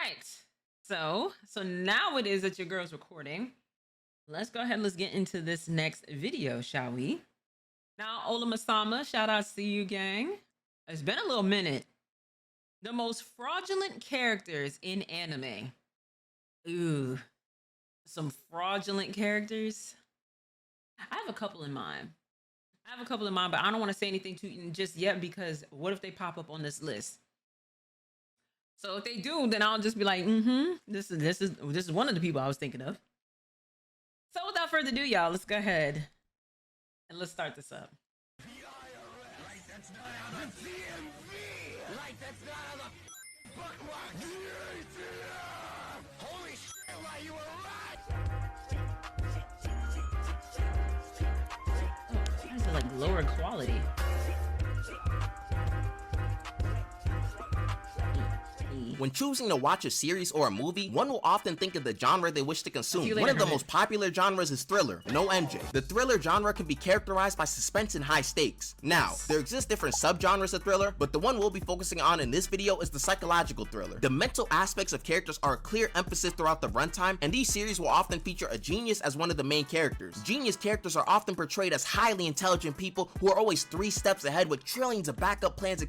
right. So now it is that your girl's recording. Let's go ahead. Let's get into this next video, shall we? Now, Ola Masama, shout out to you, gang. It's been a little minute. The most fraudulent characters in anime. Ooh, some fraudulent characters. I have a couple in mind. But I don't want to say anything to just yet because what if they pop up on this list? So if they do, then I'll just be like, this is one of the people I was thinking of. So without further ado, y'all, let's go ahead and let's start this up. Why is it like lower quality? When choosing to watch a series or a movie, one will often think of the genre they wish to consume. One of the most popular genres is thriller, no MJ. The thriller genre can be characterized by suspense and high stakes. Now, there exist different subgenres of thriller, but the one we'll be focusing on in this video is the psychological thriller. The mental aspects of characters are a clear emphasis throughout the runtime, and these series will often feature a genius as one of the main characters. Genius characters are often portrayed as highly intelligent people who are always 3 steps ahead with trillions of backup plans.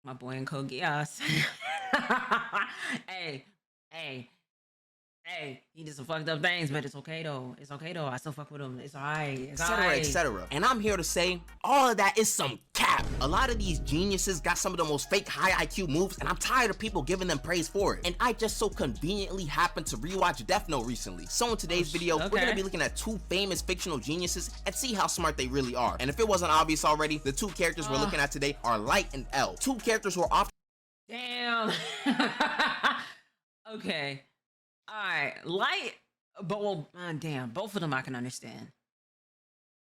My boy in Kogias. hey, he did some fucked up things, but it's okay though. I still fuck with him. It's alright. Etc, etc. And I'm here to say, all of that is some cap. A lot of these geniuses got some of the most fake high IQ moves, and I'm tired of people giving them praise for it. And I just so conveniently happened to rewatch Death Note recently. So in today's video, we're gonna be looking at 2 famous fictional geniuses and see how smart they really are. And if it wasn't obvious already, the 2 characters we're looking at today are Light and L. 2 characters who are often— Damn. Okay. All right, Light, but well, damn, both of them I can understand.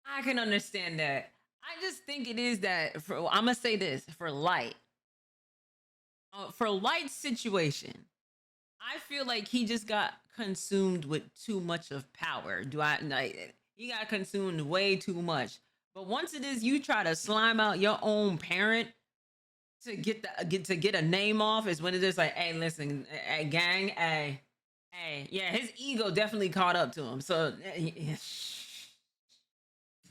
I can understand that. I just think it is that I'm gonna say this for Light. For Light's situation, I feel like he just got consumed with too much of power. He got consumed way too much. But once it is you try to slime out your own parent to get a name off, is when it is like, hey, listen, hey, gang, hey, yeah, his ego definitely caught up to him. So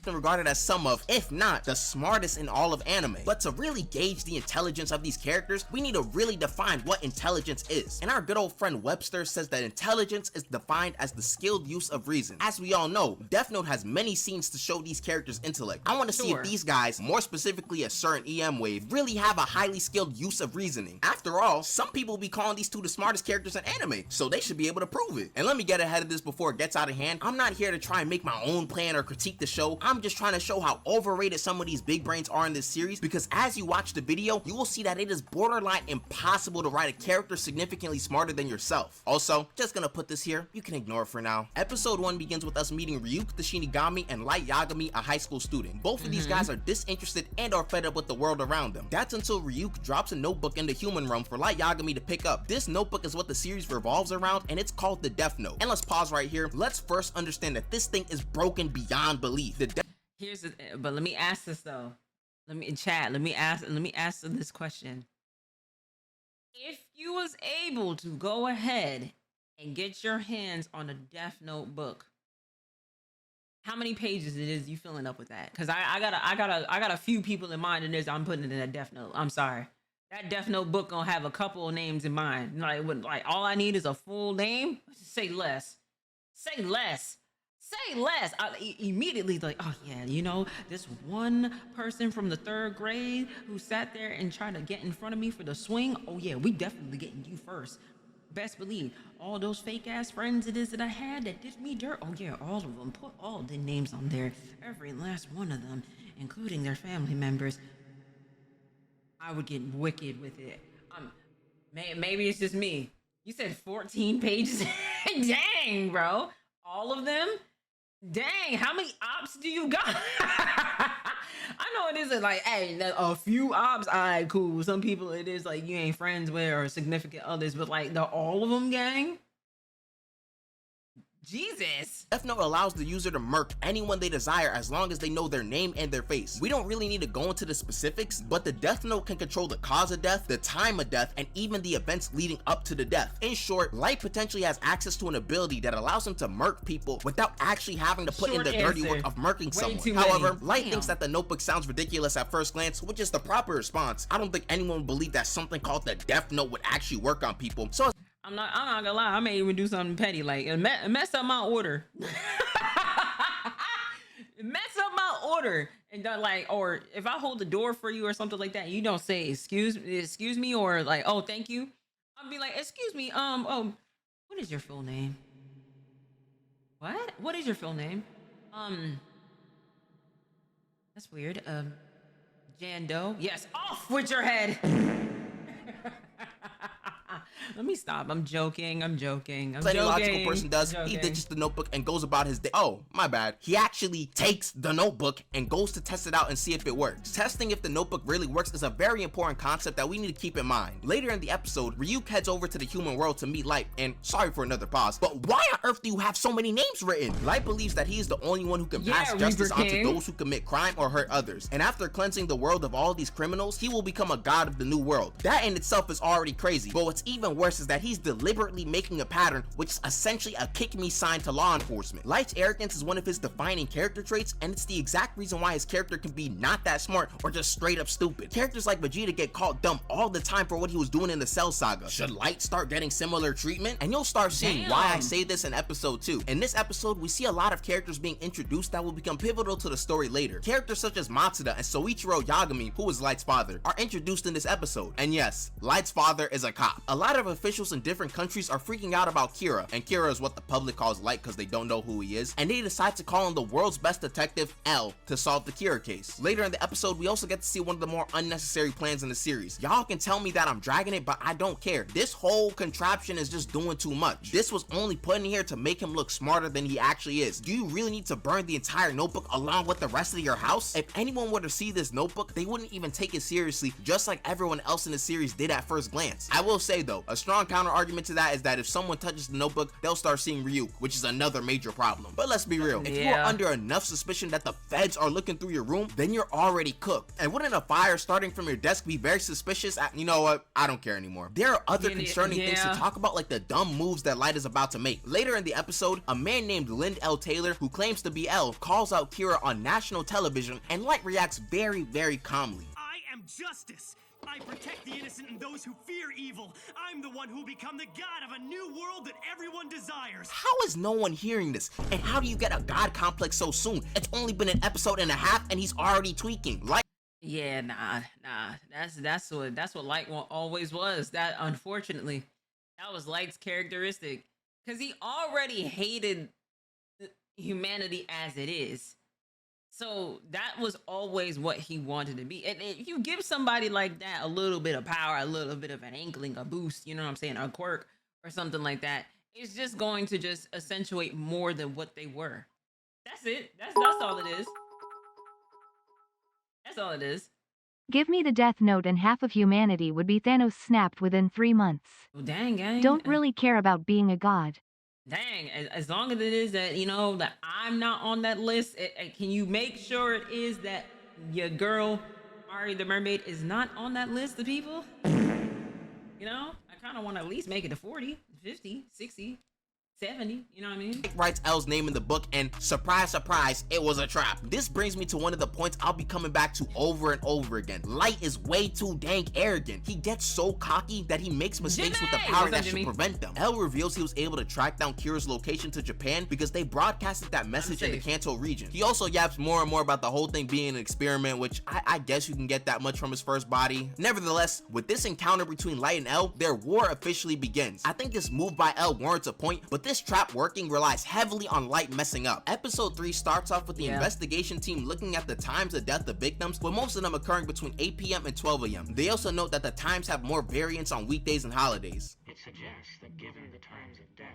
regarded as some of, if not the smartest in all of anime. But to really gauge the intelligence of these characters, we need to really define what intelligence is. And our good old friend Webster says that intelligence is defined as the skilled use of reason. As we all know, Death Note has many scenes to show these characters' intellect. I want to see if these guys, more specifically a certain EM Wave, really have a highly skilled use of reasoning. After all, some people will be calling these 2 the smartest characters in anime, so they should be able to prove it. And let me get ahead of this before it gets out of hand. I'm not here to try and make my own plan or critique the show. I'm just trying to show how overrated some of these big brains are in this series, because as you watch the video, you will see that it is borderline impossible to write a character significantly smarter than yourself. Also, just gonna put this here, you can ignore it for now. Episode 1 begins with us meeting Ryuk the Shinigami and Light Yagami, a high school student. Both of these guys are disinterested and are fed up with the world around them. That's until Ryuk drops a notebook in the human realm for Light Yagami to pick up. This notebook is what the series revolves around, and it's called the Death Note. And let's pause right here. Let's first understand that this thing is broken beyond belief. But let me ask this though. Let me ask this question. If you was able to go ahead and get your hands on a Death Note book, how many pages it is you filling up with that? Because I got a few people in mind, and I'm putting it in a Death Note. I'm sorry. That Death Note book gonna have a couple of names in mind. Like all I need is a full name. Say less. Say less. Say less. Immediately like, oh yeah, this one person from the 3rd grade who sat there and tried to get in front of me for the swing. Oh yeah, we definitely getting you first. Best believe all those fake ass friends it is that I had that did me dirt. Oh yeah, all of them. Put all the names on there. Every last one of them, including their family members. I would get wicked with it. Maybe it's just me. You said 14 pages. Dang, bro. All of them? Dang, how many ops do you got? I know it isn't like, hey, a few ops, all right, cool. Some people it is like you ain't friends with or significant others, but like all of them, gang? Jesus. Death Note allows the user to murk anyone they desire as long as they know their name and their face. We don't really need to go into the specifics, but the Death Note can control the cause of death, the time of death, and even the events leading up to the death. In short, Light potentially has access to an ability that allows him to murk people without actually having to put in the dirty work of murking someone. However, Light thinks that the notebook sounds ridiculous at first glance, which is the proper response. I don't think anyone would believe that something called the Death Note would actually work on people. So I'm not gonna lie, I may even do something petty, like mess up my order. Mess up my order, and like, or if I hold the door for you or something like that, you don't say excuse me, or like, oh, thank you. I'll be like, excuse me, oh, what is your full name? What is your full name? That's weird. Jan Doe. Yes, off with your head. Let me stop. I'm joking. Any logical person does. He ditches the notebook and goes about his day. Oh, my bad. He actually takes the notebook and goes to test it out and see if it works. Testing if the notebook really works is a very important concept that we need to keep in mind. Later in the episode, Ryuk heads over to the human world to meet Light, and sorry for another pause, but why on earth do you have so many names written? Light believes that he is the only one who can pass justice onto those who commit crime or hurt others, and after cleansing the world of all these criminals, he will become a god of the new world. That in itself is already crazy, but what's even worse is that he's deliberately making a pattern, which is essentially a kick me sign to law enforcement. Light's arrogance is one of his defining character traits, and it's the exact reason why his character can be not that smart or just straight up stupid. Characters like Vegeta get called dumb all the time for what he was doing in the Cell Saga. Should Light start getting similar treatment? And you'll start seeing why I say this in episode 2. In this episode, we see a lot of characters being introduced that will become pivotal to the story later. Characters such as Matsuda and Soichiro Yagami, who is Light's father, are introduced in this episode. And yes, Light's father is a cop. A lot of officials in different countries are freaking out about Kira, and Kira is what the public calls Light because they don't know who he is, and they decide to call on the world's best detective, L, to solve the Kira case. Later in the episode, we also get to see one of the more unnecessary plans in the series. Y'all can tell me that I'm dragging it, but I don't care. This whole contraption is just doing too much. This was only put in here to make him look smarter than he actually is. Do you really need to burn the entire notebook along with the rest of your house? If anyone were to see this notebook, they wouldn't even take it seriously, just like everyone else in the series did at first glance. I will say though, a strong counter argument to that is that if someone touches the notebook, they'll start seeing Ryuk, which is another major problem. But let's be real, if you are under enough suspicion that the feds are looking through your room, then you're already cooked. And wouldn't a fire starting from your desk be very suspicious? You know what? I don't care anymore. There are other concerning things to talk about, like the dumb moves that Light is about to make. Later in the episode, a man named Lind L. Taylor, who claims to be L, calls out Kira on national television, and Light reacts very, very calmly. I am justice. I protect the innocent and those who fear evil. I'm the one who will become the god of a new world that everyone desires. How is no one hearing this? And how do you get a god complex so soon? It's only been an episode and a half and he's already tweaking. Like, yeah, nah. That's what Light always was. That, unfortunately, that was Light's characteristic, because he already hated humanity as it is. So that was always what he wanted to be. And if you give somebody like that a little bit of power, a little bit of an inkling, a boost, you know what I'm saying, a quirk or something like that, it's just going to just accentuate more than what they were. That's it. That's all it is. That's all it is. Give me the Death Note and half of humanity would be Thanos snapped within 3 months. Well, dang, gang. Don't really care about being a god. Dang, as long as it is that, you know, that I'm not on that list, can you make sure it is that your girl, AuriTheMermaid, is not on that list of people? You know, I kind of want to at least make it to 40, 50, 60, 70, you know what I mean? Writes L's name in the book, and surprise, surprise, it was a trap. This brings me to one of the points I'll be coming back to over and over again. Light is way too dang arrogant. He gets so cocky that he makes mistakes with the power that should prevent them. L reveals he was able to track down Kira's location to Japan because they broadcasted that message in the Kanto region. He also yaps more and more about the whole thing being an experiment, which I guess you can get that much from his first body. Nevertheless, with this encounter between Light and L, their war officially begins. I think this move by L warrants a point, but this trap working relies heavily on Light messing up. Episode 3 starts off with the investigation team looking at the times of death of victims, with most of them occurring between 8 p.m. and 12 a.m. They also note that the times have more variance on weekdays and holidays. It suggests that given the times of death,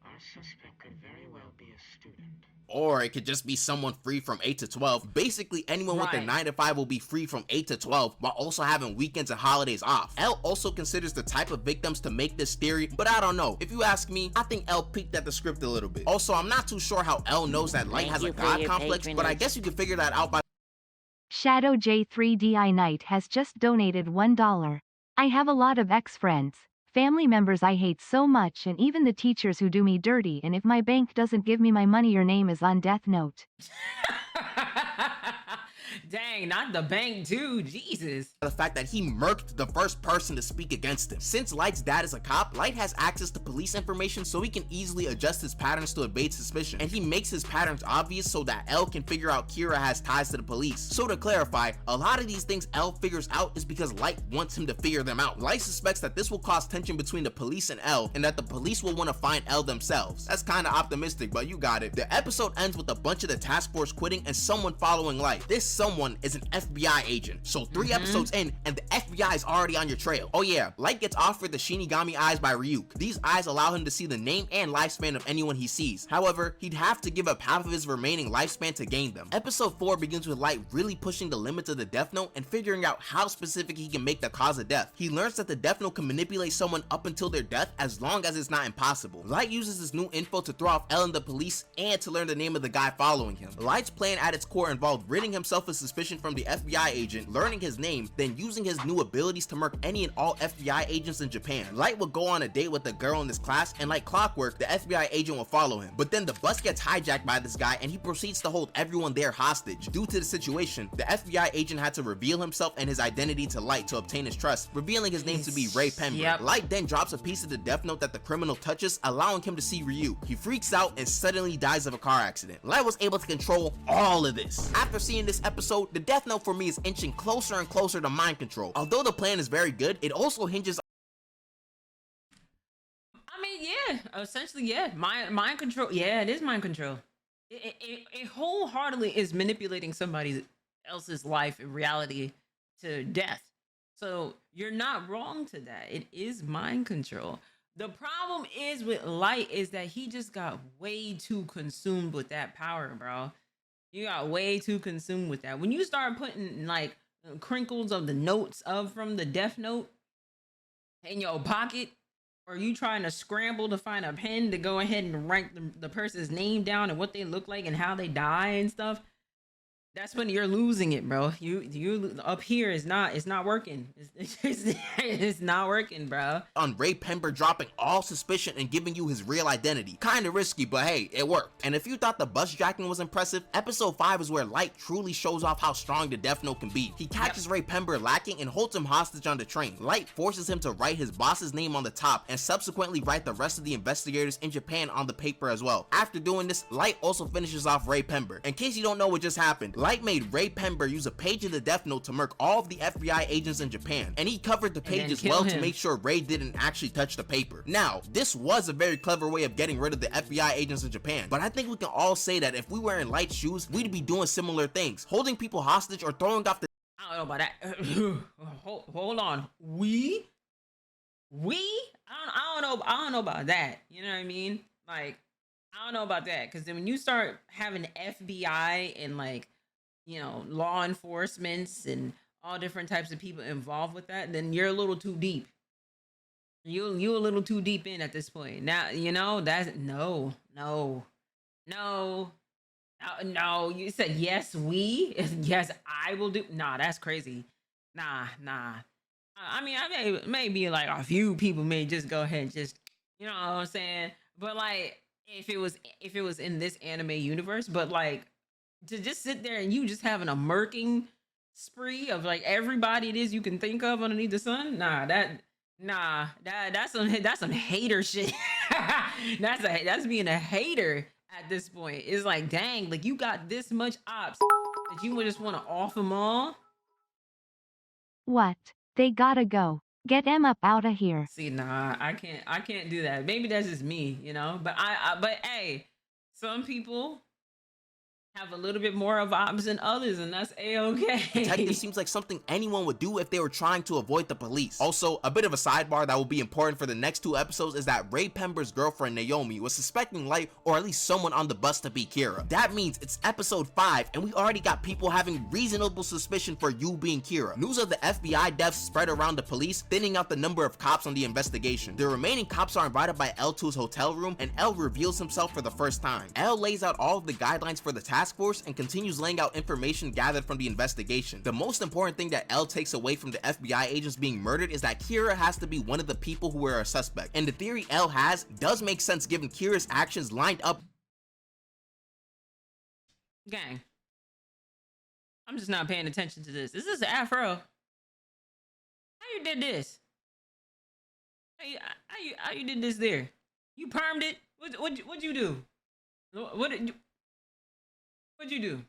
Our suspect could very well be a student. Or it could just be someone free from 8 to 12. Basically, anyone with a Right. 9 to 5 will be free from 8 to 12 while also having weekends and holidays off. L also considers the type of victims to make this theory, but I don't know. If you ask me, I think L peeked at the script a little bit. Also, I'm not too sure how L knows that Light has a god complex, but I guess you can figure that out by Shadow J3DI Knight has just donated $1. I have a lot of ex-friends, family members I hate so much, and even the teachers who do me dirty, and if my bank doesn't give me my money, your name is on death note. Dang, not the bank too. Jesus. the fact that he murked the first person to speak against him. Since Light's dad is a cop, Light has access to police information so he can easily adjust his patterns to evade suspicion, and he makes his patterns obvious so that L can figure out Kira has ties to the police. So to clarify, a lot of these things L figures out is because Light wants him to figure them out. Light suspects that this will cause tension between the police and L, and that the police will want to find L themselves. That's kinda optimistic, but you got it. The episode ends with a bunch of the task force quitting and someone following Light. This someone is an FBI agent. So 3 episodes in, and the FBI is already on your trail. Oh yeah, Light gets offered the Shinigami eyes by Ryuk. These eyes allow him to see the name and lifespan of anyone he sees. However, he'd have to give up half of his remaining lifespan to gain them. Episode 4 begins with Light really pushing the limits of the Death Note and figuring out how specific he can make the cause of death. He learns that the Death Note can manipulate someone up until their death as long as it's not impossible. Light uses this new info to throw off L and the police and to learn the name of the guy following him. Light's plan at its core involved ridding himself of suspicion from the FBI agent, learning his name, then using his new abilities to murk any and all FBI agents in Japan. Light would go on a date with a girl in this class, and like clockwork, the FBI agent will follow him. But then the bus gets hijacked by this guy and he proceeds to hold everyone there hostage. Due to the situation, the FBI agent had to reveal himself and his identity to Light to obtain his trust, revealing his name to be Ray Pember. Yep. Light then drops a piece of the Death Note that the criminal touches, allowing him to see Ryu. He freaks out and suddenly dies of a car accident. Light was able to control all of this. After seeing this episode, the Death Note for me is inching closer and closer to mind control. Although the plan is very good, it also hinges. I mean, yeah, essentially, yeah. Mind control. Yeah, it is mind control. It wholeheartedly is manipulating somebody else's life in reality to death. So you're not wrong to that. It is mind control. The problem is with Light is that he just got way too consumed with that power, bro. You got way too consumed with that. When you start putting like crinkles of the notes of from the Death Note in your pocket, or you trying to scramble to find a pen to go ahead and write the person's name down and what they look like and how they die and stuff, that's when you're losing it, bro. You up here is not, it's not working. It's not working, bro. On Ray Pember dropping all suspicion and giving you his real identity. Kinda risky, but hey, it worked. And if you thought the bus jacking was impressive, episode 5 is where Light truly shows off how strong the Death Note can be. He catches Ray Pember lacking and holds him hostage on the train. Light forces him to write his boss's name on the top and subsequently write the rest of the investigators in Japan on the paper as well. After doing this, Light also finishes off Ray Pember. In case you don't know what just happened, Light made Ray Pember use a page of the Death Note to murk all of the FBI agents in Japan, and he covered the page as well to make sure Ray didn't actually touch the paper. Now, this was a very clever way of getting rid of the FBI agents in Japan, but I think we can all say that if we were in Light's shoes, we'd be doing similar things, holding people hostage or throwing off the— I don't know about that. Hold on. We? I don't know about that. You know what I mean? Like, I don't know about that, because then when you start having FBI and like, you know, law enforcements and all different types of people involved with that, then you're a little too deep. You a little too deep in at this point. Now, you know, that's no. You said yes, we. Yes, I will do. Nah, that's crazy. Nah. I mean, I maybe like a few people may just go ahead and just, you know what I'm saying? But like, if it was in this anime universe, but like, to just sit there and you just having a murking spree of like everybody it is you can think of underneath the sun, that's some hater shit. that's being a hater at this point. It's like, dang, like you got this much ops that you would just want to off them all. What? They gotta go. Get them up out of here. See, nah, I can't do that. Maybe that's just me, you know. But but hey, some people have a little bit more of vibes than others, and that's a-okay. Detective seems like something anyone would do if they were trying to avoid the police. Also, a bit of a sidebar that will be important for the next 2 episodes is that Ray Pember's girlfriend Naomi was suspecting Light, or at least someone on the bus, to be Kira. That means it's episode 5 and we already got people having reasonable suspicion for you being Kira. News of the FBI deaths spread around the police, thinning out the number of cops on the investigation. The remaining cops are invited by Elle to his hotel room, and Elle reveals himself for the first time. Elle lays out all of the guidelines for the task force and continues laying out information gathered from the investigation. The most important thing that Elle takes away from the FBI agents being murdered is that Kira has to be one of the people who were a suspect, and the theory Elle has does make sense given Kira's actions lined up. Gang, I'm just not paying attention to this. Is this an afro? How you did this? How you did this there? You permed it? What'd you do? What'd you do?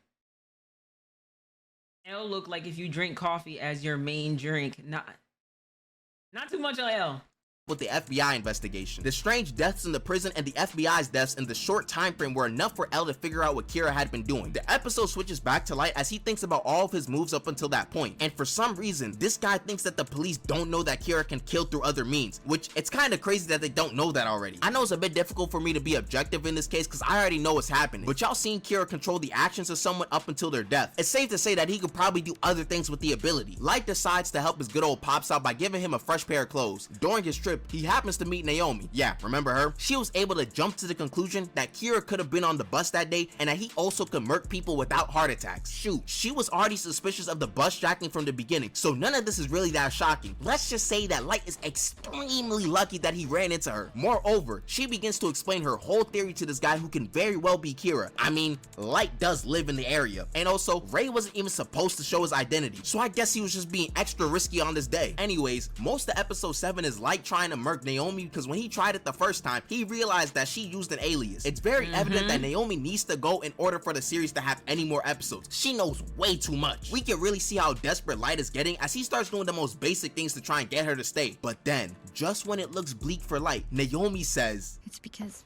L look like if you drink coffee as your main drink. Not too much L. With the FBI investigation. The strange deaths in the prison and the FBI's deaths in the short time frame were enough for Elle to figure out what Kira had been doing. The episode switches back to Light as he thinks about all of his moves up until that point, and for some reason this guy thinks that the police don't know that Kira can kill through other means, which it's kind of crazy that they don't know that already. I know it's a bit difficult for me to be objective in this case because I already know what's happening, but y'all seen Kira control the actions of someone up until their death. It's safe to say that he could probably do other things with the ability. Light decides to help his good old pops out by giving him a fresh pair of clothes. During his trip, he happens to meet Naomi. Yeah, remember her? She was able to jump to the conclusion that Kira could have been on the bus that day and that he also could murk people without heart attacks. Shoot, she was already suspicious of the bus jacking from the beginning, so none of this is really that shocking. Let's just say that Light is extremely lucky that he ran into her. Moreover, she begins to explain her whole theory to this guy who can very well be Kira. I mean, Light does live in the area, and also Ray wasn't even supposed to show his identity, so I guess he was just being extra risky on this day. Anyways, most of episode 7 is Light trying to murk Naomi because when he tried it the first time, he realized that she used an alias. It's very evident that Naomi needs to go in order for the series to have any more episodes. She knows way too much. We can really see how desperate Light is getting as he starts doing the most basic things to try and get her to stay. But then, just when it looks bleak for Light, Naomi says, "It's because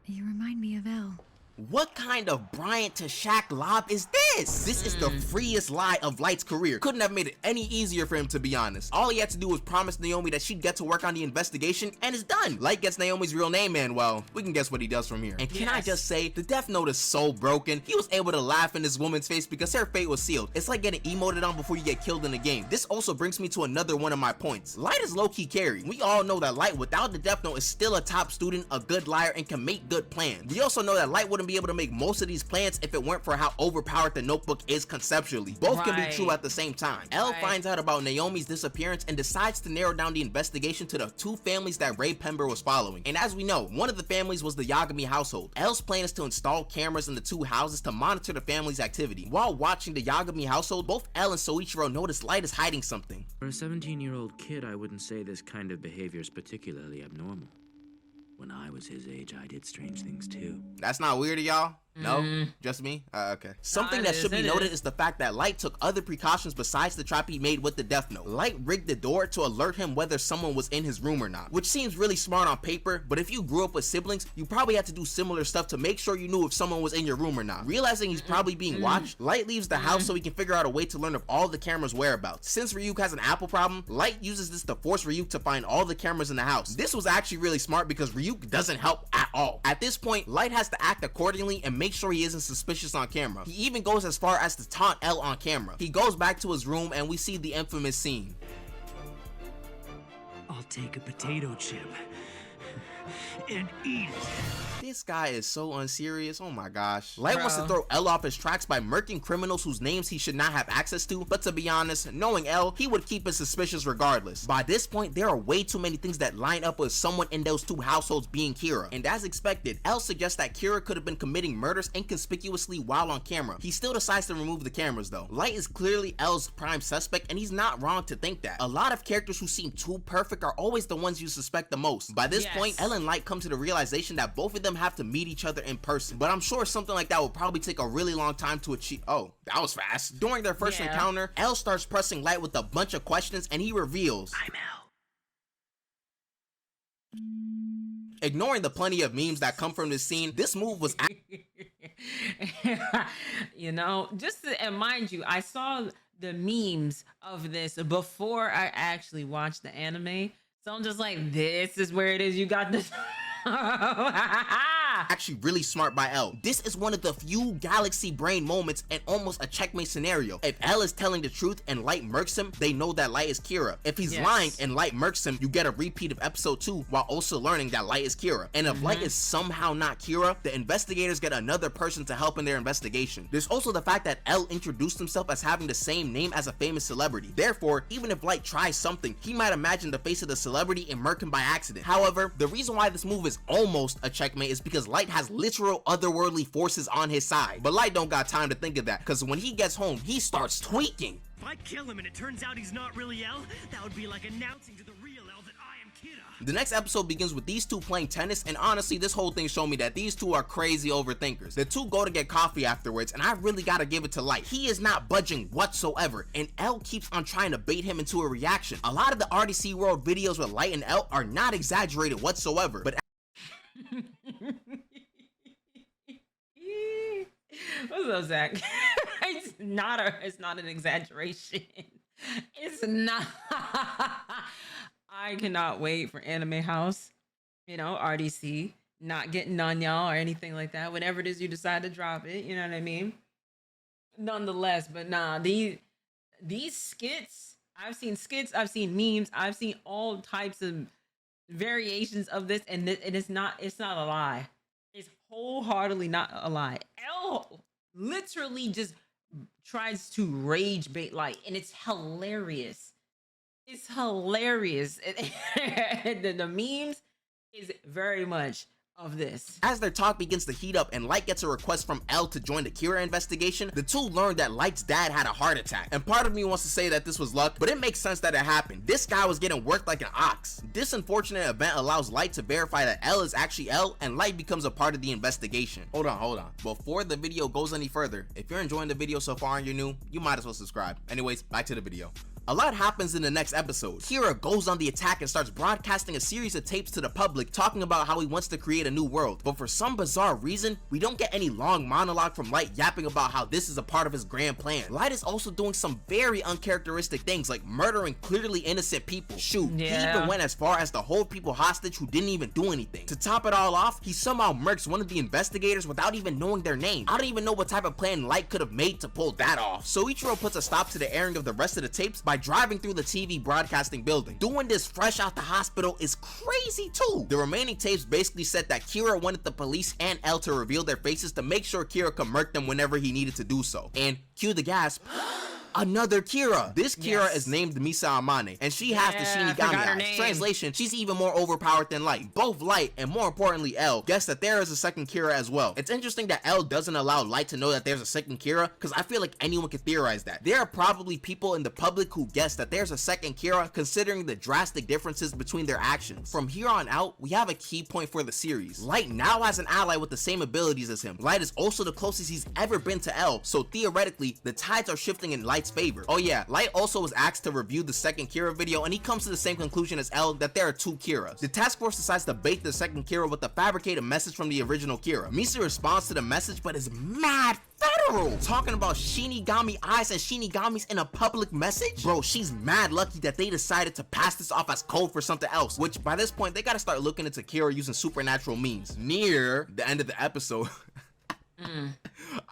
you remind me of Elle." What kind of Bryant to Shaq lob is this? This is the freest lie of Light's career. Couldn't have made it any easier for him, to be honest. All he had to do was promise Naomi that she'd get to work on the investigation, and it's done. Light gets Naomi's real name, and well, we can guess what he does from here. And can I just say, the death note is so broken. He was able to laugh in this woman's face because her fate was sealed. It's like getting emoted on before you get killed in the game. This also brings me to another one of my points. Light is low-key carry. We all know that Light, without the death note, is still a top student, a good liar, and can make good plans. We also know that Light wouldn't be able to make most of these plans if it weren't for how overpowered the notebook is conceptually. Both can be true at the same time. Elle finds out about Naomi's disappearance and decides to narrow down the investigation to the 2 families that Ray Pember was following. And as we know, one of the families was the Yagami household. Elle's plan is to install cameras in the 2 houses to monitor the family's activity. While watching the Yagami household, both Elle and Soichiro notice Light is hiding something. For a 17-year-old kid, I wouldn't say this kind of behavior is particularly abnormal. When I was his age, I did strange things too. That's not weird to y'all? No? Just me? Okay. Something that should be noted is the fact that Light took other precautions besides the trap he made with the death note. Light rigged the door to alert him whether someone was in his room or not, which seems really smart on paper, but if you grew up with siblings, you probably had to do similar stuff to make sure you knew if someone was in your room or not. Realizing he's probably being watched, Light leaves the house so he can figure out a way to learn of all the cameras' whereabouts. Since Ryuk has an Apple problem, Light uses this to force Ryuk to find all the cameras in the house. This was actually really smart because Ryuk doesn't help at all. At this point, Light has to act accordingly and make sure he isn't suspicious on camera. He even goes as far as to taunt Elle on camera. He goes back to his room and we see the infamous scene. I'll take a potato chip and eat it. This guy is so unserious. Oh my gosh. Light wants to throw Elle off his tracks by murking criminals whose names he should not have access to, but to be honest, knowing Elle, he would keep it suspicious regardless. By this point, there are way too many things that line up with someone in those 2 households being Kira, and as expected, Elle suggests that Kira could have been committing murders inconspicuously while on camera. He still decides to remove the cameras though. Light is clearly Elle's prime suspect, and he's not wrong to think that. A lot of characters who seem too perfect are always the ones you suspect the most. By this point, Elle and Light come to the realization that both of them have to meet each other in person, but I'm sure something like that will probably take a really long time to achieve. Oh, that was fast. During their first encounter, Elle starts pressing Light with a bunch of questions and he reveals, I'm Elle. Ignoring the plenty of memes that come from this scene, this move was You know, and mind you, I saw the memes of this before I actually watched the anime. So I'm just like, this is where it is. You got this. actually really smart by L. This is one of the few galaxy brain moments and almost a checkmate scenario. If L is telling the truth and Light murks him, they know that Light is Kira. If he's lying and Light murks him, you get a repeat of episode 2 while also learning that Light is Kira. And if Light is somehow not Kira, the investigators get another person to help in their investigation. There's also the fact that L introduced himself as having the same name as a famous celebrity. Therefore, even if Light tries something, he might imagine the face of the celebrity and murk him by accident. However, the reason why this move is almost a checkmate is because Light has literal otherworldly forces on his side. But Light don't got time to think of that, because when he gets home, he starts tweaking. If I kill him and it turns out he's not really L, that would be like announcing to the real L that I am Kira. The next episode begins with these two playing tennis, and honestly, this whole thing showed me that these two are crazy overthinkers. The two go to get coffee afterwards, and I really gotta give it to Light. He is not budging whatsoever, and L keeps on trying to bait him into a reaction. A lot of the RDC World videos with Light and L are not exaggerated whatsoever, but what's up, Zach? It's not an exaggeration. It's not. I cannot wait for Anime House, you know, RDC, not getting on y'all or anything like that. Whenever it is you decide to drop it, you know what I mean? Nonetheless, but nah, these skits, I've seen memes, I've seen all types of variations of this, and it's not a lie. It's wholeheartedly not a lie. L literally just tries to rage bait Light, and it's hilarious. It's hilarious. The memes is very much of this. As their talk begins to heat up and Light gets a request from L to join the Kira investigation, the two learn that Light's dad had a heart attack. And part of me wants to say that this was luck, but it makes sense that it happened. This guy was getting worked like an ox. This unfortunate event allows Light to verify that L is actually L, and Light becomes a part of the investigation. Hold on. Before the video goes any further, if you're enjoying the video so far and you're new, you might as well subscribe. Anyways, back to the video. A lot happens in the next episode. Kira goes on the attack and starts broadcasting a series of tapes to the public talking about how he wants to create a new world. But for some bizarre reason, we don't get any long monologue from Light yapping about how this is a part of his grand plan. Light is also doing some very uncharacteristic things like murdering clearly innocent people. Shoot, he even went as far as to hold people hostage who didn't even do anything. To top it all off, he somehow murks one of the investigators without even knowing their name. I don't even know what type of plan Light could have made to pull that off. So Ichiro puts a stop to the airing of the rest of the tapes by driving through the TV broadcasting building. Doing this fresh out the hospital is crazy too. The remaining tapes basically said that Kira wanted the police and L to reveal their faces to make sure Kira could murk them whenever he needed to do so. And cue the gasp. Another Kira. This Kira is named Misa Amane, and she has the Shinigami eyes. Translation, she's even more overpowered than Light. Both Light and more importantly L guess that there is a second Kira as well. It's interesting that L doesn't allow Light to know that there's a second Kira, because I feel like anyone could theorize that. There are probably people in the public who guess that there's a second Kira, considering the drastic differences between their actions. From here on out, we have a key point for the series. Light now has an ally with the same abilities as him. Light is also the closest he's ever been to L, so theoretically, the tides are shifting in Light's favor. Oh yeah, Light also was asked to review the second Kira video, and he comes to the same conclusion as L, that there are two Kiras. The task force decides to bait the second Kira with a fabricated message from the original Kira. Misa responds to the message but is mad federal, talking about Shinigami eyes and Shinigamis in a public message. Bro, she's mad lucky that they decided to pass this off as code for something else, which by this point they gotta start looking into Kira using supernatural means. Near the end of the episode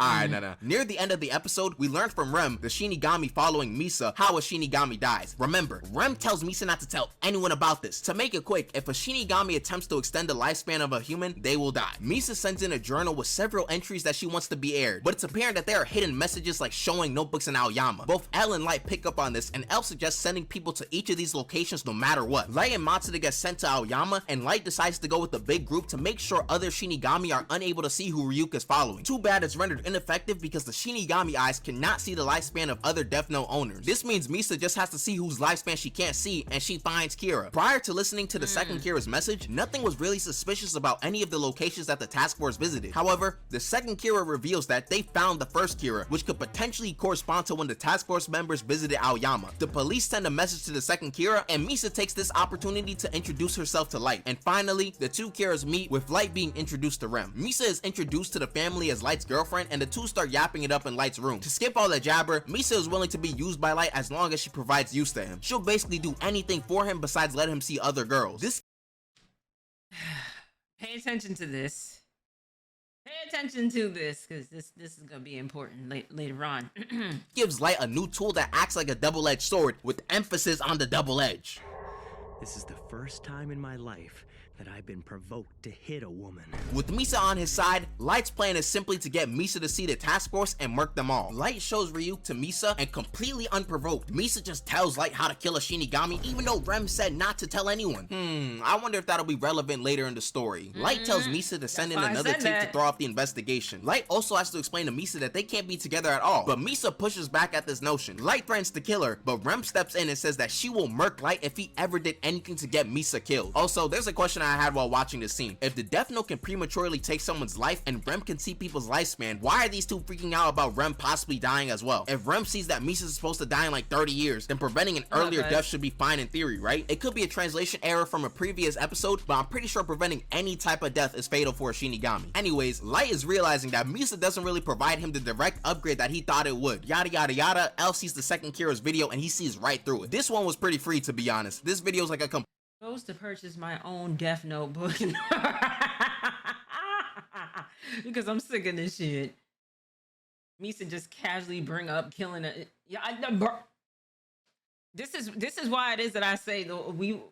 Alright, no. Near the end of the episode, we learned from Rem, the Shinigami following Misa, how a Shinigami dies. Remember, Rem tells Misa not to tell anyone about this. To make it quick, if a Shinigami attempts to extend the lifespan of a human, they will die. Misa sends in a journal with several entries that she wants to be aired, but it's apparent that there are hidden messages like showing notebooks in Aoyama. Both L and Light pick up on this, and L suggests sending people to each of these locations no matter what. Light and Matsuda get sent to Aoyama, and Light decides to go with the big group to make sure other Shinigami are unable to see who Ryuka's following. Too bad it's rendered considered ineffective because the Shinigami eyes cannot see the lifespan of other Death Note owners. This means Misa just has to see whose lifespan she can't see, and she finds Kira. Prior to listening to the second Kira's message, nothing was really suspicious about any of the locations that the task force visited. However, the second Kira reveals that they found the first Kira, which could potentially correspond to when the task force members visited Aoyama. The police send a message to the second Kira, and Misa takes this opportunity to introduce herself to Light. And finally, the two Kiras meet, with Light being introduced to Rem. Misa is introduced to the family as Light's girlfriend, and the two start yapping it up in Light's room. To skip all the jabber, Misa is willing to be used by Light as long as she provides use to him. She'll basically do anything for him besides let him see other girls. This Pay attention to this. Pay attention to this, because this is gonna be important later on. gives Light a new tool that acts like a double-edged sword, with emphasis on the double edge. This is the first time in my life that I've been provoked to hit a woman. With Misa on his side, Light's plan is simply to get Misa to see the task force and murk them all. Light shows Ryuk to Misa, and completely unprovoked, Misa just tells Light how to kill a Shinigami, even though Rem said not to tell anyone. I wonder if that'll be relevant later in the story. Light tells Misa to send in another tape to throw off the investigation. Light also has to explain to Misa that they can't be together at all, but Misa pushes back at this notion. Light threatens to kill her, but Rem steps in and says that she will murk Light if he ever did anything to get Misa killed. Also, there's a question I had while watching this scene. If the Death Note can prematurely take someone's life and Rem can see people's lifespan, why are these two freaking out about Rem possibly dying as well? If Rem sees that Misa is supposed to die in like 30 years, then preventing an earlier death should be fine in theory, right? It could be a translation error from a previous episode, but I'm pretty sure preventing any type of death is fatal for a Shinigami. Anyways, Light is realizing that Misa doesn't really provide him the direct upgrade that he thought it would. Yada yada yada. L sees the second Kira's video and he sees right through it. This one was pretty free, to be honest. This video is like a Supposed to purchase my own Death Note book because I'm sick of this shit. Misa just casually bring up killing a This is why it is that I say we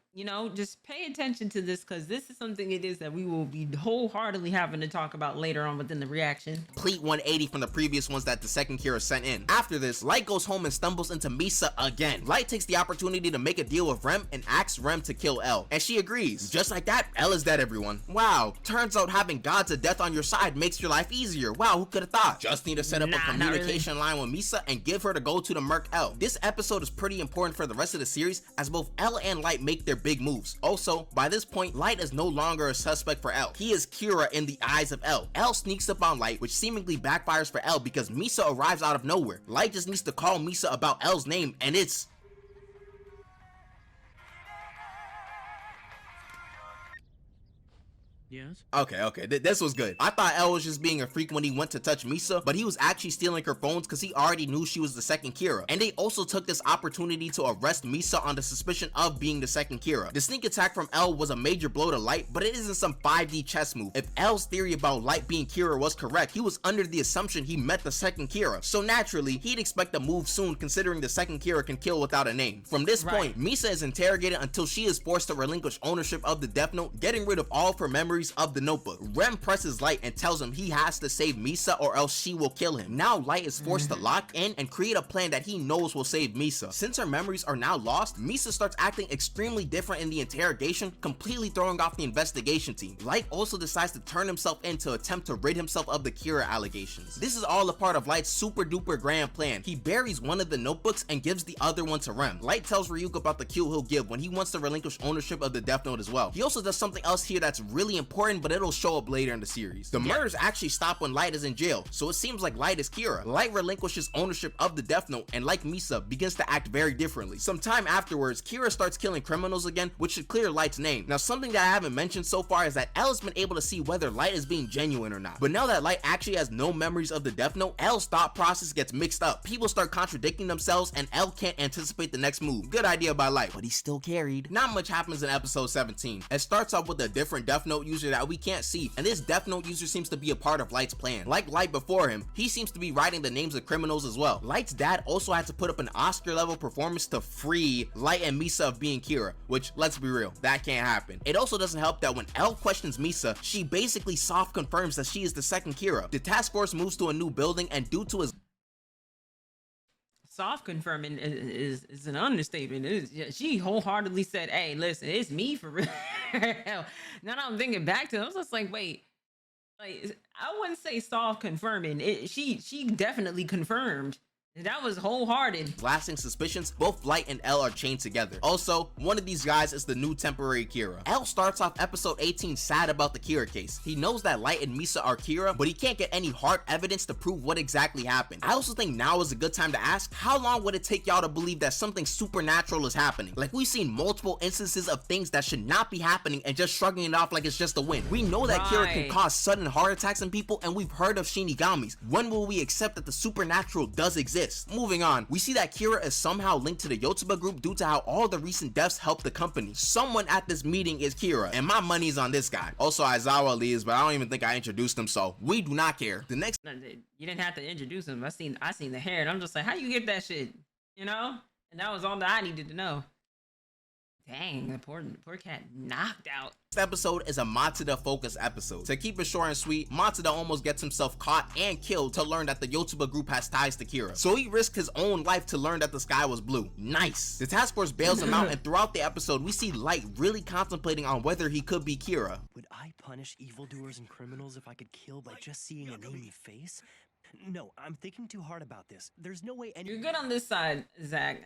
just pay attention to this, because this is something it is that we will be wholeheartedly having to talk about later on within the reaction. Complete 180 from the previous ones that the second Kira sent in. After this, Light goes home and stumbles into Misa again. Light takes the opportunity to make a deal with Rem and asks Rem to kill L, and she agrees. Just like that, L is dead, everyone. Wow, turns out having gods of death on your side makes your life easier. Wow, who could have thought? Just need to set up a communication line with Misa and give her to go to the Merc L. This episode is pretty important for the rest of the series, as both L and Light make their big moves. Also, by this point, Light is no longer a suspect for L. He is Kira in the eyes of L. L sneaks up on Light, which seemingly backfires for L because Misa arrives out of nowhere. Light just needs to call Misa about L's name, and it's... Yes? Okay, this was good. I thought L was just being a freak when he went to touch Misa, but he was actually stealing her phones because he already knew she was the second Kira. And they also took this opportunity to arrest Misa on the suspicion of being the second Kira. The sneak attack from L was a major blow to Light, but it isn't some 5D chess move. If L's theory about Light being Kira was correct, he was under the assumption he met the second Kira. So naturally, he'd expect a move soon, considering the second Kira can kill without a name. From this point, Misa is interrogated until she is forced to relinquish ownership of the Death Note, getting rid of all of her memories of the notebook. Rem presses Light and tells him he has to save Misa or else she will kill him. Now Light is forced to lock in and create a plan that he knows will save Misa. Since her memories are now lost, Misa starts acting extremely different in the interrogation, completely throwing off the investigation team. Light also decides to turn himself in to attempt to rid himself of the Kira allegations. This is all a part of Light's super duper grand plan. He buries one of the notebooks and gives the other one to Rem. Light tells Ryuk about the cue he'll give when he wants to relinquish ownership of the Death Note as well. He also does something else here that's really important, but it'll show up later in the series. The murders actually stop when Light is in jail, so it seems like Light is Kira. Light relinquishes ownership of the Death Note and, like Misa, begins to act very differently. Sometime afterwards, Kira starts killing criminals again, which should clear Light's name. Now, something that I haven't mentioned so far is that L has been able to see whether Light is being genuine or not. But now that Light actually has no memories of the Death Note, L's thought process gets mixed up. People start contradicting themselves and L can't anticipate the next move. Good idea by Light, but he's still carried. Not much happens in episode 17. It starts off with a different Death Note user that we can't see, and this Death Note user seems to be a part of Light's plan. Like Light before him, he seems to be writing the names of criminals as well. Light's dad also had to put up an Oscar level performance to free Light and Misa of being Kira, which, let's be real, that can't happen. It also doesn't help that when L questions Misa, she basically soft confirms that she is the second Kira. The task force moves to a new building, and due to his Soft confirming is an understatement. She wholeheartedly said, "Hey, listen, it's me for real." Now that I'm thinking back to it, I was just like, wait, like I wouldn't say soft confirming. She definitely confirmed. That was wholehearted. Lasting suspicions, both Light and L are chained together. Also, one of these guys is the new temporary Kira. L starts off episode 18 sad about the Kira case. He knows that Light and Misa are Kira, but he can't get any hard evidence to prove what exactly happened. I also think now is a good time to ask, how long would it take y'all to believe that something supernatural is happening? Like, we've seen multiple instances of things that should not be happening and just shrugging it off like it's just a win. We know that Kira can cause sudden heart attacks in people, and we've heard of Shinigamis. When will we accept that the supernatural does exist? Moving on, we see that Kira is somehow linked to the Yotsuba group due to how all the recent deaths helped the company. Someone at this meeting is Kira, and my money's on this guy. Also, Aizawa leaves, but I don't even think I introduced him, so we do not care. The next, you didn't have to introduce him. I seen the hair, and I'm just like, how you get that shit? You know? And that was all that I needed to know. Dang, the poor cat knocked out. This episode is a Matsuda focused episode. To keep it short and sweet, Matsuda almost gets himself caught and killed to learn that the Yotsuba group has ties to Kira. So he risked his own life to learn that the sky was blue. Nice. The task force bails him out, and throughout the episode, we see Light really contemplating on whether he could be Kira. Would I punish evildoers and criminals if I could kill by just seeing a namey face? No, I'm thinking too hard about this. There's no way any— You're good on this side, Zach.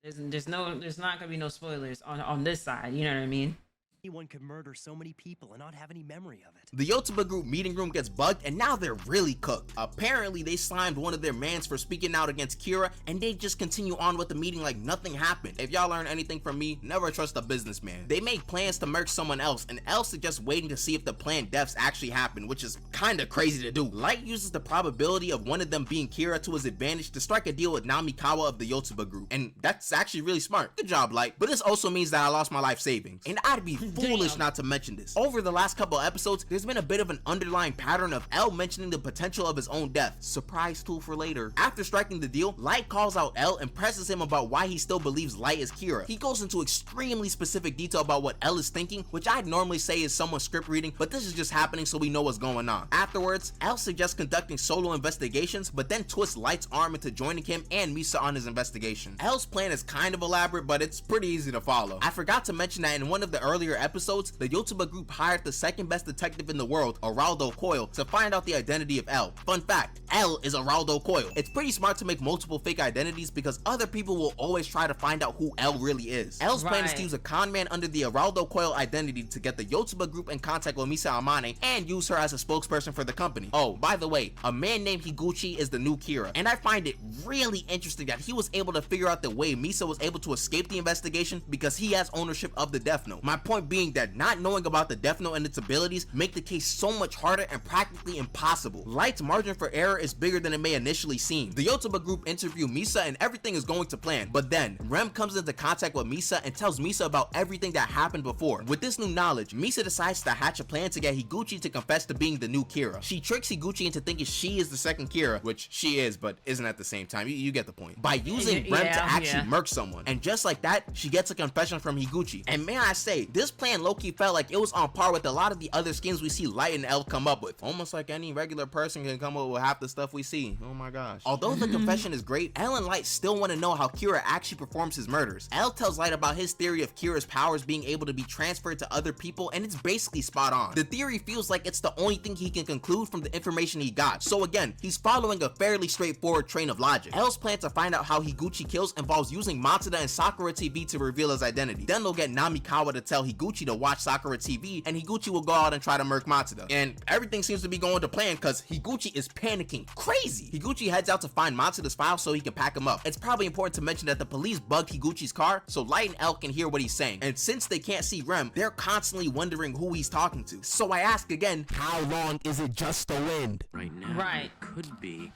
There's not gonna be no spoilers on this side. You know what I mean? anyone could murder so many people and not have any memory of it. The Yotsuba group meeting room gets bugged, and now they're really cooked. Apparently, they slimed one of their mans for speaking out against Kira, and they just continue on with the meeting like nothing happened. If y'all learn anything from me, never trust a businessman. They make plans to murk someone else, and L suggests waiting to see if the planned deaths actually happen, which is kinda crazy to do. Light uses the probability of one of them being Kira to his advantage to strike a deal with Namikawa of the Yotsuba group, and that's actually really smart. Good job, Light. But this also means that I lost my life savings, and I'd be foolish not to mention this. Over the last couple episodes, there's been a bit of an underlying pattern of L mentioning the potential of his own death. Surprise tool for later. After striking the deal, Light calls out L and presses him about why he still believes Light is Kira. He goes into extremely specific detail about what L is thinking, which I'd normally say is someone script reading, but this is just happening so we know what's going on. Afterwards, L suggests conducting solo investigations, but then twists Light's arm into joining him and Misa on his investigation. L's plan is kind of elaborate, but it's pretty easy to follow. I forgot to mention that in one of the earlier episodes, the Yotsuba group hired the second best detective in the world, Araldo Coyle, to find out the identity of L. Fun fact, L is Araldo Coyle. It's pretty smart to make multiple fake identities because other people will always try to find out who L really is. L's plan is to use a con man under the Araldo Coyle identity to get the Yotsuba group in contact with Misa Amane and use her as a spokesperson for the company. Oh, by the way, a man named Higuchi is the new Kira, and I find it really interesting that he was able to figure out the way Misa was able to escape the investigation because he has ownership of the Death Note. My point being that not knowing about the Death Note and its abilities make the case so much harder and practically impossible. Light's margin for error is bigger than it may initially seem. The Yotsuba group interview Misa and everything is going to plan, but then Rem comes into contact with Misa and tells Misa about everything that happened before. With this new knowledge, Misa decides to hatch a plan to get Higuchi to confess to being the new Kira. She tricks Higuchi into thinking she is the second Kira, which she is, but isn't at the same time. You get the point. By using Rem to actually murk someone. And just like that, she gets a confession from Higuchi. And may I say, this plan low-key felt like it was on par with a lot of the other schemes we see Light and L come up with. Almost like any regular person can come up with half the stuff we see. Oh my gosh. Although the confession is great, L and Light still want to know how Kira actually performs his murders. L tells Light about his theory of Kira's powers being able to be transferred to other people, and it's basically spot on. The theory feels like it's the only thing he can conclude from the information he got. So again, he's following a fairly straightforward train of logic. L's plan to find out how Higuchi kills involves using Matsuda and Sakura TV to reveal his identity. Then they'll get Namikawa to tell Higuchi to watch Sakura TV, and Higuchi will go out and try to murk Matsuda. And everything seems to be going to plan because Higuchi is panicking crazy. Higuchi heads out to find Matsuda's file so he can pack him up. It's probably important to mention that the police bugged Higuchi's car so Light and L can hear what he's saying. And since they can't see Rem, they're constantly wondering who he's talking to. So I ask again, how long is it just the wind? Right now, it could be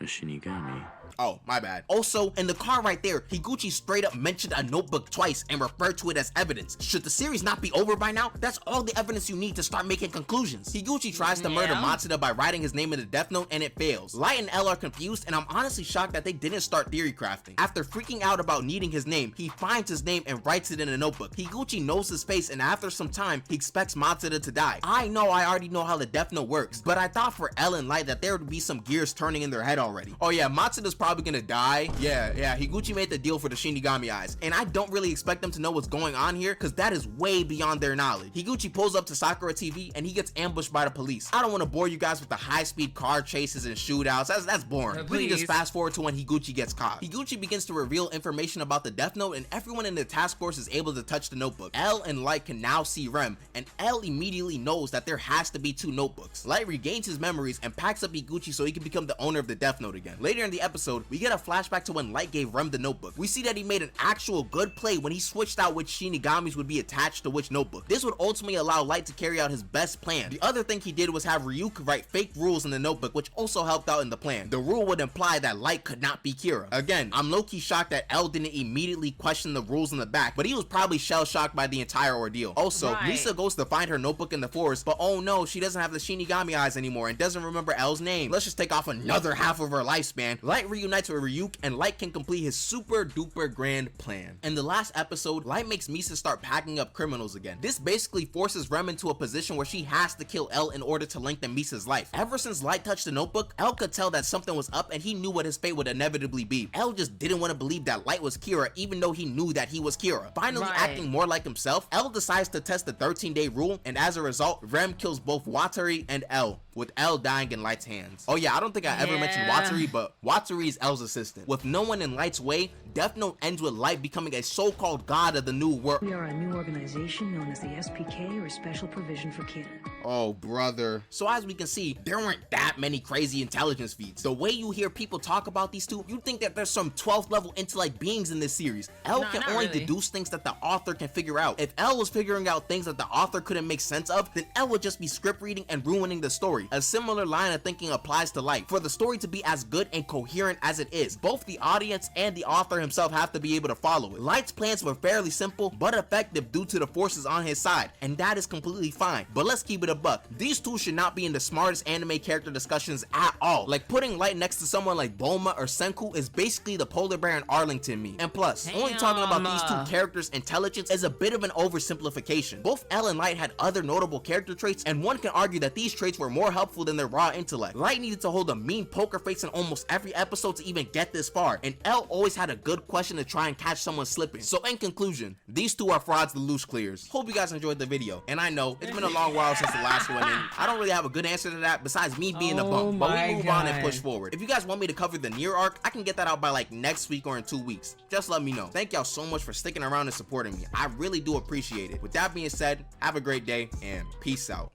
a Shinigami. Oh, my bad. Also, in the car right there, Higuchi straight up mentioned a notebook twice and referred to it as evidence. Should the series not be over by now? That's all the evidence you need to start making conclusions. Higuchi tries to murder Matsuda by writing his name in the Death Note, and it fails. Light and L are confused, and I'm honestly shocked that they didn't start theory crafting. After freaking out about needing his name, he finds his name and writes it in a notebook. Higuchi knows his face, and after some time, he expects Matsuda to die. I already know how the Death Note works, but I thought for L and Light that there would be some gears turning in their head already. Oh yeah, Matsuda's probably gonna die. Yeah, Higuchi made the deal for the Shinigami eyes, and I don't really expect them to know what's going on here because that is way beyond their knowledge. Higuchi pulls up to Sakura TV and he gets ambushed by the police. I don't want to bore you guys with the high-speed car chases and shootouts. That's boring. We can just fast forward to when Higuchi gets caught. Higuchi begins to reveal information about the Death Note, and everyone in the task force is able to touch the notebook. L and Light can now see Rem, and L immediately knows that there has to be 2 notebooks. Light regains his memories and packs up Higuchi so he can become the owner of the Death Note again. Later in the episode, we get a flashback to when Light gave Rem the notebook. We see that he made an actual good play when he switched out which Shinigamis would be attached to which notebook. This would ultimately allow Light to carry out his best plan. The other thing he did was have Ryuk write fake rules in the notebook, which also helped out in the plan. The rule would imply that Light could not be Kira. Again, I'm low-key shocked that L didn't immediately question the rules in the back, but he was probably shell-shocked by the entire ordeal. Also, Lisa goes to find her notebook in the forest, but oh no, she doesn't have the Shinigami eyes anymore and doesn't remember L's name. Let's just take off another half of her lifespan. Light reunites with Ryuk, and Light can complete his super duper grand plan. In the last episode, Light makes Misa start packing up criminals again. This basically forces Rem into a position where she has to kill L in order to lengthen Misa's life. Ever since Light touched the notebook, L could tell that something was up and he knew what his fate would inevitably be. L just didn't want to believe that Light was Kira, even though he knew that he was Kira. Finally acting more like himself, L decides to test the 13-day rule, and as a result, Rem kills both Watari and L, with L dying in Light's hands. Oh yeah, I don't think I ever mentioned Watari, but Watari is L's assistant. With no one in Light's way, Death Note ends with Light becoming a so-called god of the new world. We are a new organization known as the SPK, or Special Provision for Kid. Oh, brother. So as we can see, there weren't that many crazy intelligence feats. The way you hear people talk about these two, you think that there's some 12th level intellect beings in this series. L can only deduce things that the author can figure out. If L was figuring out things that the author couldn't make sense of, then L would just be script reading and ruining the story. A similar line of thinking applies to Light. For the story to be as good and coherent as it is, both the audience and the author himself have to be able to follow it. Light's plans were fairly simple, but effective due to the forces on his side, and that is completely fine. But let's keep it a buck. These two should not be in the smartest anime character discussions at all. Like, putting Light next to someone like Bulma or Senku is basically the polar bear and Arlington meme. And plus, only talking about these two characters' intelligence is a bit of an oversimplification. Both L and Light had other notable character traits, and one can argue that these traits were more helpful than their raw intellect. Light needed to hold a mean poker face in almost every episode to even get this far, and L always had a good question to try and catch someone slipping. So in conclusion, these two are frauds, the loose clears. Hope you guys enjoyed the video, and I know it's been a long while since the last one, and I don't really have a good answer to that besides me being a bum, but we move on and push forward. If you guys want me to cover the Nier arc, I can get that out by like next week or in 2 weeks. Just let me know. Thank y'all so much for sticking around and supporting me. I really do appreciate it. With that being said, have a great day and peace out.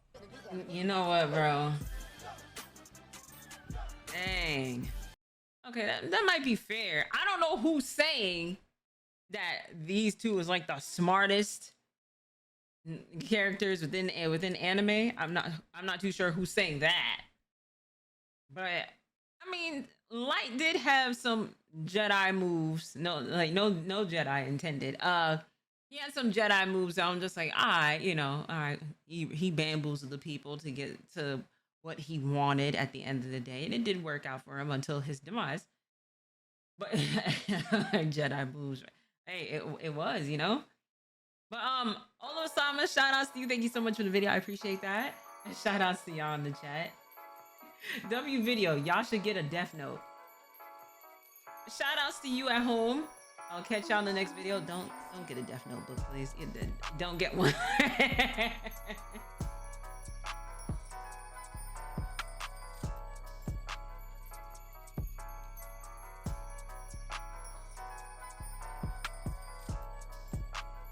You know what, bro? Dang. Okay, that might be fair. I don't know who's saying that these two is like the smartest characters within anime. I'm not too sure who's saying that. But I mean, Light did have some Jedi moves. No Jedi intended. He had some Jedi moves. So I'm just like, all right. He bamboozled the people to get to what he wanted at the end of the day, and it did work out for him until his demise. But Jedi moves, hey, it was, But Olo-sama, shout outs to you. Thank you so much for the video. I appreciate that. And shout outs to y'all in the chat. W video, y'all should get a Death Note. Shout outs to you at home. I'll catch y'all in the next video. Don't get a Death Note book, please. Don't get one.